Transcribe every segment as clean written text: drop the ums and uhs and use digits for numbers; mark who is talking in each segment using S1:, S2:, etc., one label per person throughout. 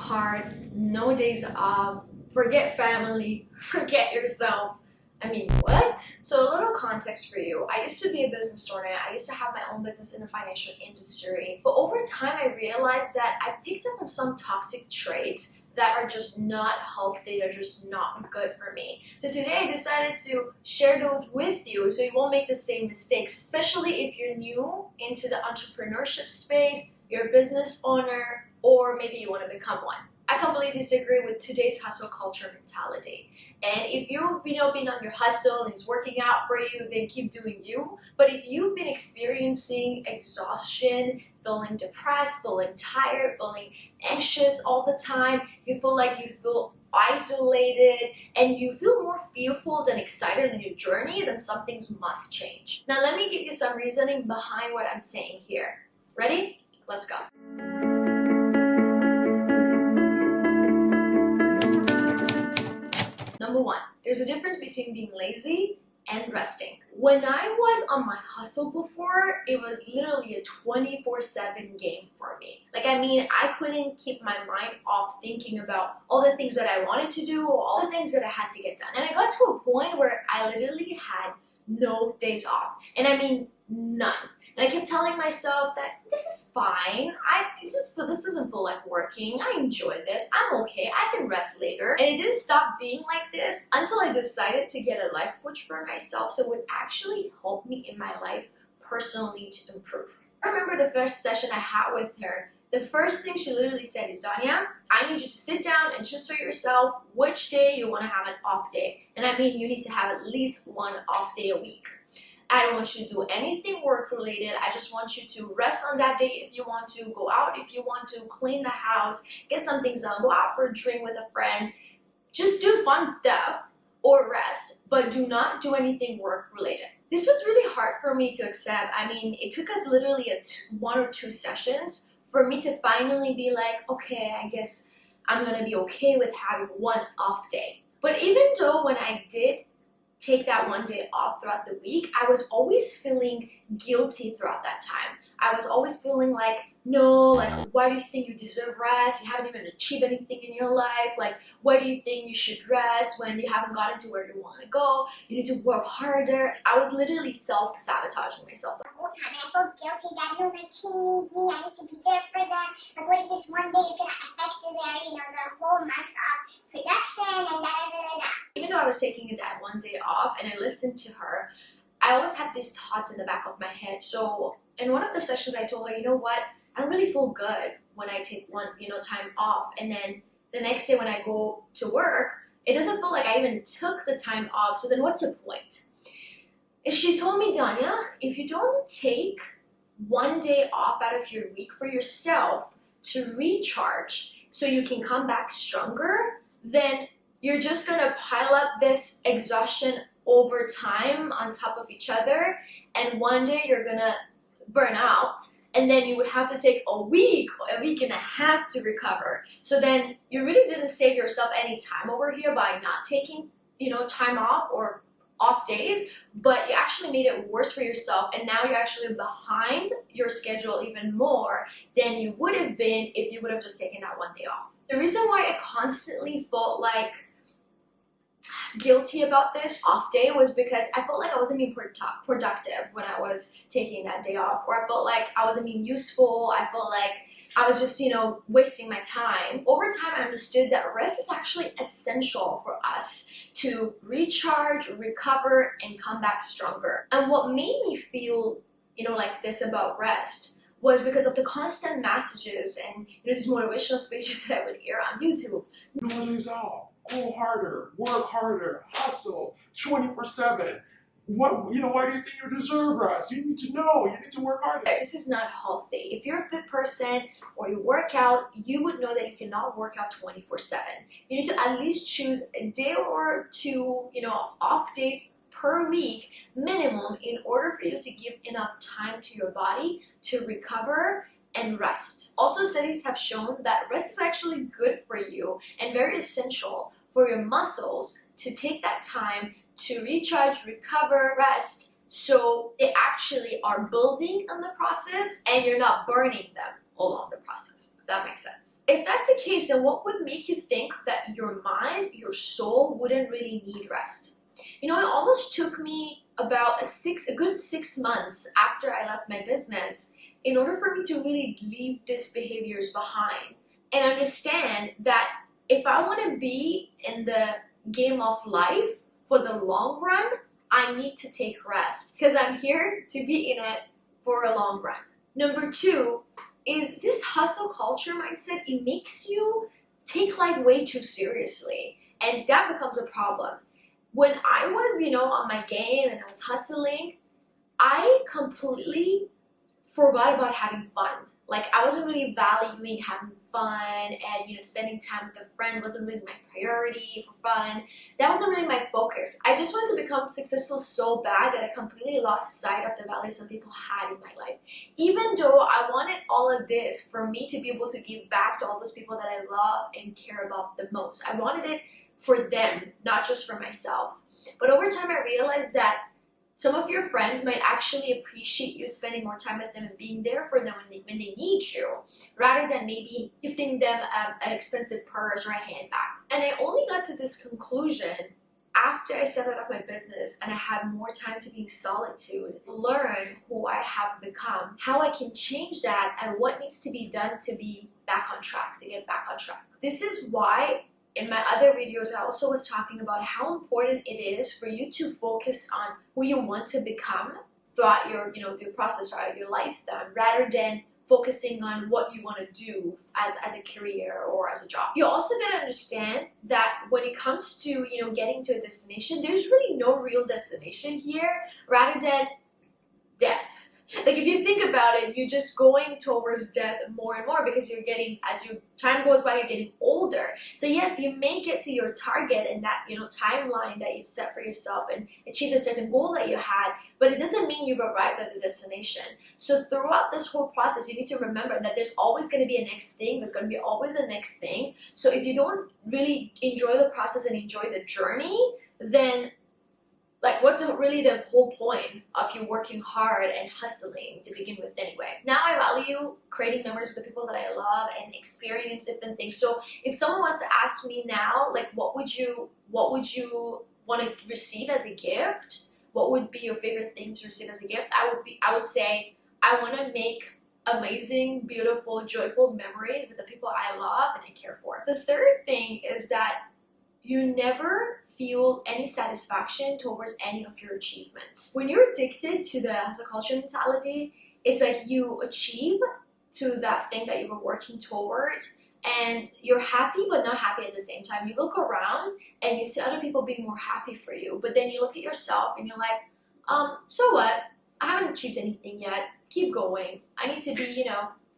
S1: hard, no days off, forget family, forget yourself. I mean, what? So a little context for you. I used to be a business owner. I used to have my own business in the financial industry. But over time, I realized that I've picked up on some toxic traits that are just not healthy. They're just not good for me. So today I decided to share those with you so you won't make the same mistakes, especially if you're new into the entrepreneurship space, you're a business owner, or maybe you want to become one. I completely disagree with today's hustle culture mentality. And if you've been on your hustle and it's working out for you, then keep doing you. But if you've been experiencing exhaustion, feeling depressed, feeling tired, feeling anxious all the time, you feel isolated, and you feel more fearful than excited in your journey, then some things must change. Now let me give you some reasoning behind what I'm saying here. Ready? Let's go. Number one, there's a difference between being lazy and resting. When I was on my hustle before, it was literally a 24/7 game for me. I couldn't keep my mind off thinking about all the things that I wanted to do or all the things that I had to get done. And I got to a point where I literally had no days off. And I mean, none. And I kept telling myself that this is fine. This doesn't feel like working. I enjoy this. I'm okay. I can rest later. And it didn't stop being like this until I decided to get a life coach for myself so it would actually help me in my life personally to improve. I remember the first session I had with her. The first thing she literally said is, Danya, I need you to sit down and choose for yourself which day you want to have an off day. And I mean, you need to have at least one off day a week. I don't want you to do anything work related. I just want you to rest on that day if you want to, go out if you want to, clean the house, get some things done, go out for a drink with a friend. Just do fun stuff or rest, but do not do anything work related. This was really hard for me to accept. I mean, it took us literally one or two sessions for me to finally be like, okay, I guess I'm gonna be okay with having one off day. But even though when I did take that one day off throughout the week, I was always feeling guilty throughout that time. I was always feeling like, no, why do you think you deserve rest? You haven't even achieved anything in your life. Why do you think you should rest when you haven't gotten to where you want to go? You need to work harder. I was literally self-sabotaging myself.
S2: The whole time, and I felt guilty that, no, my team needs me, I need to be there for them. What if this one day is going to affect their whole month of production and da-da-da-da-da.
S1: Even though I was taking that one day off and I listened to her, I always had these thoughts in the back of my head. So in one of the sessions, I told her, you know what? I don't really feel good when I take one, time off. And then the next day when I go to work, it doesn't feel like I even took the time off. So then what's the point? And she told me, Danya, if you don't take one day off out of your week for yourself to recharge so you can come back stronger, then you're just going to pile up this exhaustion over time on top of each other. And one day you're going to burn out. And then you would have to take a week and a half to recover. So then you really didn't save yourself any time over here by not taking, time off or off days, but you actually made it worse for yourself. And now you're actually behind your schedule even more than you would have been if you would have just taken that one day off. The reason why I constantly felt like guilty about this off day was because I felt like I wasn't being productive when I was taking that day off, or I felt like I wasn't being useful. I felt like I was just, wasting my time. Over time, I understood that rest is actually essential for us to recharge, recover, and come back stronger. And what made me feel, like this about rest was because of the constant messages and, these motivational speeches that I would hear on YouTube.
S3: No days off. Go harder, work harder, hustle, 24/7. Why do you think you deserve rest? You need to know, you need to work harder.
S1: This is not healthy. If you're a fit person or you work out, you would know that you cannot work out 24/7. You need to at least choose a day or two, off days per week minimum in order for you to give enough time to your body to recover and rest. Also, studies have shown that rest is actually good for you and very essential for your muscles to take that time to recharge, recover, rest, so they actually are building in the process and you're not burning them along the process. If that makes sense. If that's the case, then what would make you think that your mind, your soul wouldn't really need rest? You know, it almost took me about a good 6 months after I left my business in order for me to really leave these behaviors behind and understand that if I want to be in the game of life for the long run, I need to take rest because I'm here to be in it for a long run. Number 2 is this hustle culture mindset. It makes you take life way too seriously, and that becomes a problem. When I was, on my game and I was hustling, I completely forgot about having fun. Like, I wasn't really valuing having fun, and spending time with a friend wasn't really my priority for fun. That wasn't really my focus. I just wanted to become successful so bad that I completely lost sight of the values some people had in my life. Even though I wanted all of this for me to be able to give back to all those people that I love and care about the most. I wanted it for them, not just for myself. But over time, I realized that some of your friends might actually appreciate you spending more time with them and being there for them when they need you, rather than maybe gifting them an expensive purse or a handbag. And I only got to this conclusion after I started off my business and I had more time to be in solitude, learn who I have become, how I can change that, and what needs to be done to be back on track, to get back on track. This is why in my other videos, I also was talking about how important it is for you to focus on who you want to become throughout your process, throughout your lifetime, rather than focusing on what you want to do as a career or as a job. You also got to understand that when it comes to, getting to a destination, there's really no real destination here rather than death. Like, if you think about it, you're just going towards death more and more because you're getting, as your time goes by, you're getting older. So yes, you may get to your target and that, timeline that you've set for yourself and achieve a certain goal that you had, but it doesn't mean you've arrived at the destination. So throughout this whole process, you need to remember that there's always going to be a next thing. There's going to be always a next thing. So if you don't really enjoy the process and enjoy the journey, then what's really the whole point of you working hard and hustling to begin with anyway? Now I value creating memories with the people that I love and experience different things. So if someone wants to ask me now, what would you want to receive as a gift? What would be your favorite thing to receive as a gift? I would say I want to make amazing, beautiful, joyful memories with the people I love and I care for. The third thing is that you never feel any satisfaction towards any of your achievements. When you're addicted to the hustle culture mentality, it's like you achieve to that thing that you were working towards and you're happy but not happy at the same time. You look around and you see other people being more happy for you, but then you look at yourself and you're like, so what? I haven't achieved anything yet. Keep going. I need to be,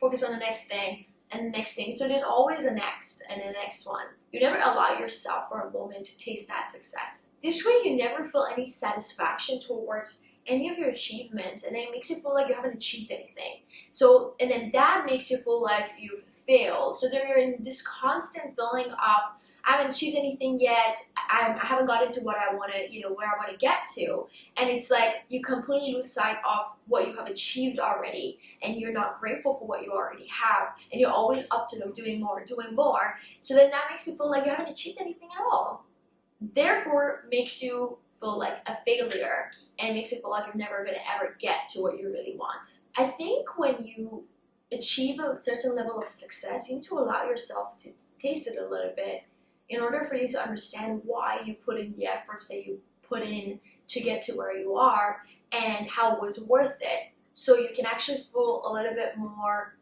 S1: focus on the next thing and the next thing. So there's always a next and the next one. You never allow yourself for a moment to taste that success. This way you never feel any satisfaction towards any of your achievements, and then it makes you feel like you haven't achieved anything. So, and then that makes you feel like you've failed. So then you're in this constant feeling of, I haven't achieved anything yet, I haven't gotten to what I want to, where I want to get to. And it's like you completely lose sight of what you have achieved already, and you're not grateful for what you already have, and you're always up to doing more. So then that makes you feel like you haven't achieved anything at all. Therefore, makes you feel like a failure, and makes you feel like you're never going to ever get to what you really want. I think when you achieve a certain level of success, you need to allow yourself to taste it a little bit, in order for you to understand why you put in the efforts that you put in to get to where you are and how it was worth it. So you can actually feel a little bit more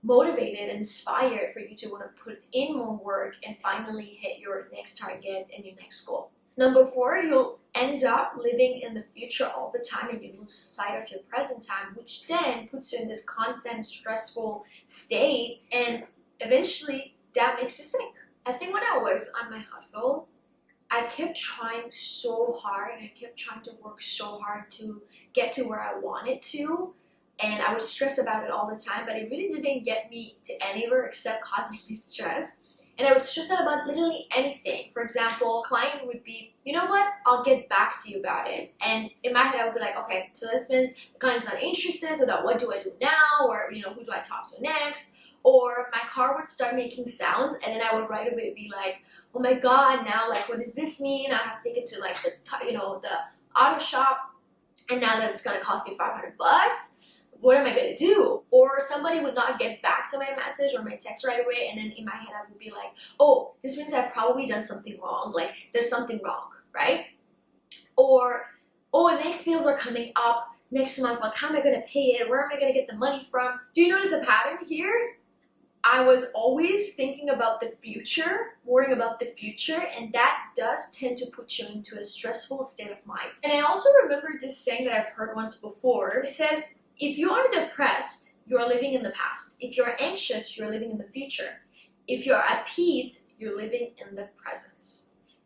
S1: motivated and inspired for you to want to put in more work and finally hit your next target and your next goal. Number 4, you'll end up living in the future all the time and you lose sight of your present time, which then puts you in this constant stressful state, and eventually that makes you sick. I think when I was on my hustle, I kept trying so hard and I kept trying to work so hard to get to where I wanted to, and I would stress about it all the time, but it really didn't get me to anywhere except causing me stress. And I would stress out about literally anything. For example, a client would be, you know what, I'll get back to you about it. And in my head, I would be like, okay, so this means the client's not interested, so what do I do now? Or, who do I talk to next? Or my car would start making sounds, and then I would right away be like, oh my god, now like what does this mean? I have to take it to like the auto shop, and now that it's gonna cost me $500, what am I gonna do? Or somebody would not get back to my message or my text right away, and then in my head I would be like, oh, this means I've probably done something wrong, like there's something wrong, right? Or, oh, next bills are coming up next month, like how am I gonna pay it? Where am I gonna get the money from? Do you notice a pattern here? I was always thinking about the future, worrying about the future, and that does tend to put you into a stressful state of mind. And I also remember this saying that I've heard once before. It says, if you are depressed, you are living in the past. If you are anxious, you are living in the future. If you are at peace, you're living in the present.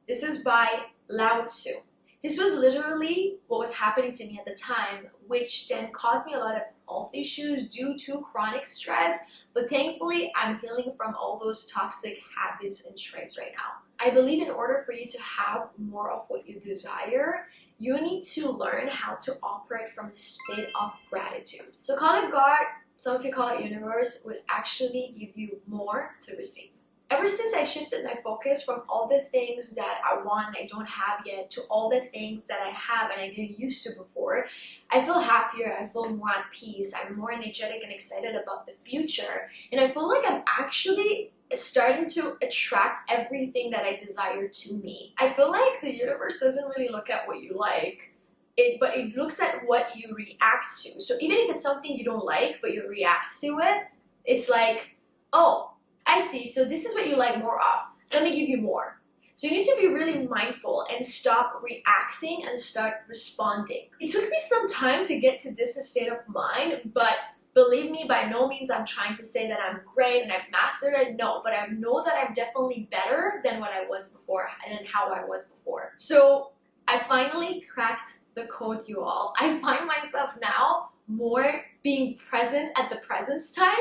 S1: This is by Lao Tzu. This was literally what was happening to me at the time, which then caused me a lot of health issues due to chronic stress. But thankfully, I'm healing from all those toxic habits and traits right now. I believe in order for you to have more of what you desire, you need to learn how to operate from a state of gratitude. So call it God, some of you call it universe, would actually give you more to receive. Ever since I shifted my focus from all the things that I want and I don't have yet to all the things that I have and I didn't used to before, I feel happier, I feel more at peace, I'm more energetic and excited about the future, and I feel like I'm actually starting to attract everything that I desire to me. I feel like the universe doesn't really look at what you like, but it looks at what you react to. So even if it's something you don't like, but you react to it, it's like, oh, I see, so this is what you like more of. Let me give you more. So you need to be really mindful and stop reacting and start responding. It took me some time to get to this state of mind, but believe me, by no means I'm trying to say that I'm great and I've mastered it. No, but I know that I'm definitely better than what I was before and how I was before. So I finally cracked the code, you all. I find myself now more being present at the present time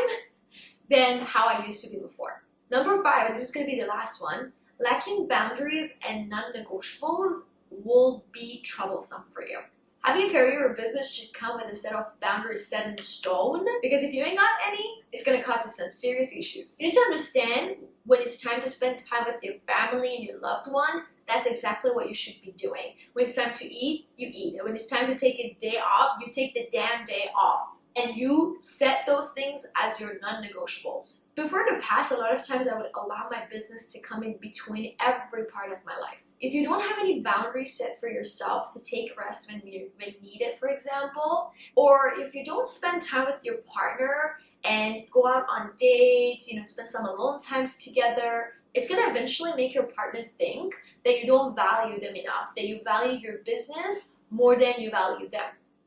S1: than how I used to be before. Number 5, and this is going to be the last one, lacking boundaries and non-negotiables will be troublesome for you. Having a career or business should come with a set of boundaries set in stone, because if you ain't got any, it's going to cause you some serious issues. You need to understand when it's time to spend time with your family and your loved one, that's exactly what you should be doing. When it's time to eat, you eat. And when it's time to take a day off, you take the damn day off. And you set those things as your non-negotiables. Before in the past, a lot of times I would allow my business to come in between every part of my life. If you don't have any boundaries set for yourself to take rest when needed, for example, or if you don't spend time with your partner and go out on dates, spend some alone times together, it's going to eventually make your partner think that you don't value them enough, that you value your business more than you value them.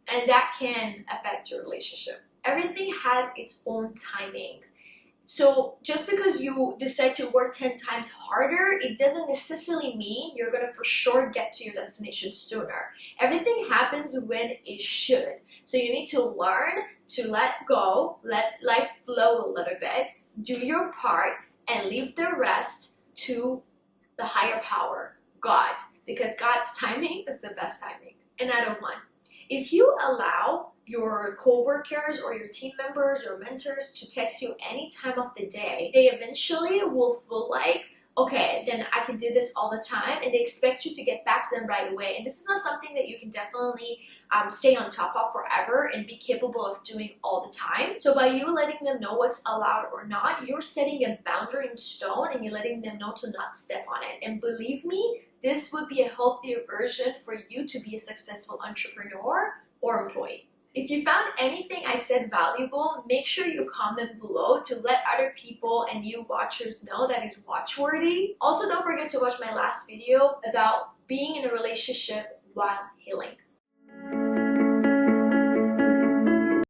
S1: And that can affect your relationship. Everything has its own timing. So just because you decide to work 10 times harder, it doesn't necessarily mean you're gonna for sure get to your destination sooner. Everything happens when it should. So you need to learn to let go, let life flow a little bit, do your part, and leave the rest to the higher power, God. Because God's timing is the best timing. Another one. If you allow your coworkers or your team members or mentors to text you any time of the day, they eventually will feel like, okay, then I can do this all the time, and they expect you to get back to them right away. And this is not something that you can definitely stay on top of forever and be capable of doing all the time. So by you letting them know what's allowed or not, you're setting a boundary in stone and you're letting them know to not step on it. And believe me, this would be a healthier version for you to be a successful entrepreneur or employee. If you found anything I said valuable, make sure you comment below to let other people and you watchers know that is watchworthy. Also, don't forget to watch my last video about being in a relationship while healing.